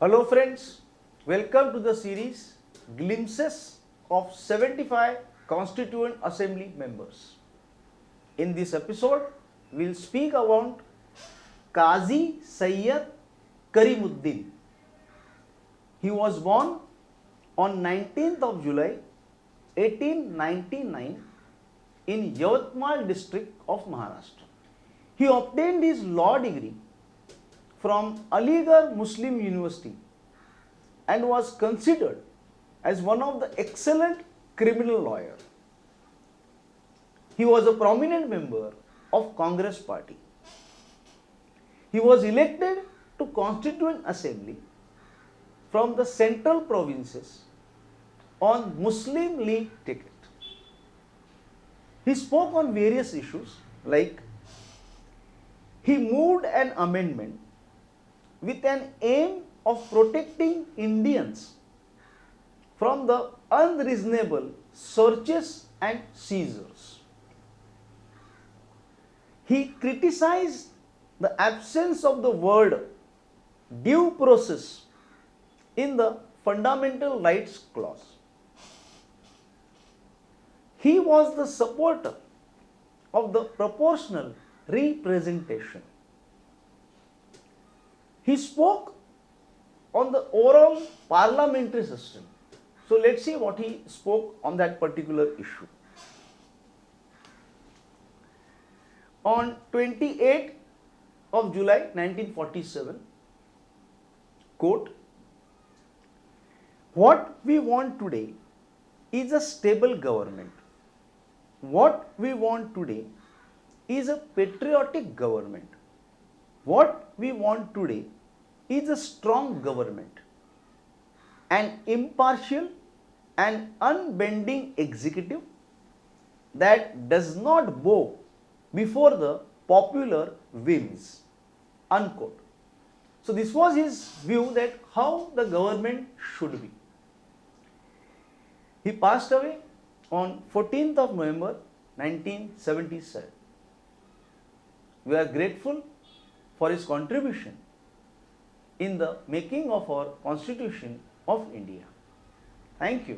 Hello friends, welcome to the series Glimpses of 75 Constituent Assembly members. In this episode, we will speak about Kazi Syed Karimuddin. He was born on 19th of July 1899 in Yavatmal district of Maharashtra. He obtained his law degree from Aligarh Muslim University and was considered as one of the excellent criminal lawyers. He was a prominent member of Congress party. He was elected to Constituent Assembly from the central provinces on Muslim League ticket. He spoke on various issues like he moved an amendment with an aim of protecting Indians from the unreasonable searches and seizures. He criticized the absence of the word due process in the Fundamental Rights Clause. He was the supporter of the proportional representation. He spoke on the overall parliamentary system. So let's see what he spoke on that particular issue. On 28th of July 1947, quote, "What we want today is a stable government. What we want today is a patriotic government. What we want today is a strong government, an impartial and unbending executive that does not bow before the popular whims." Unquote. So this was his view that how the government should be. He passed away on 14th of November 1977. We are grateful for his contribution in the making of our Constitution of India. Thank you.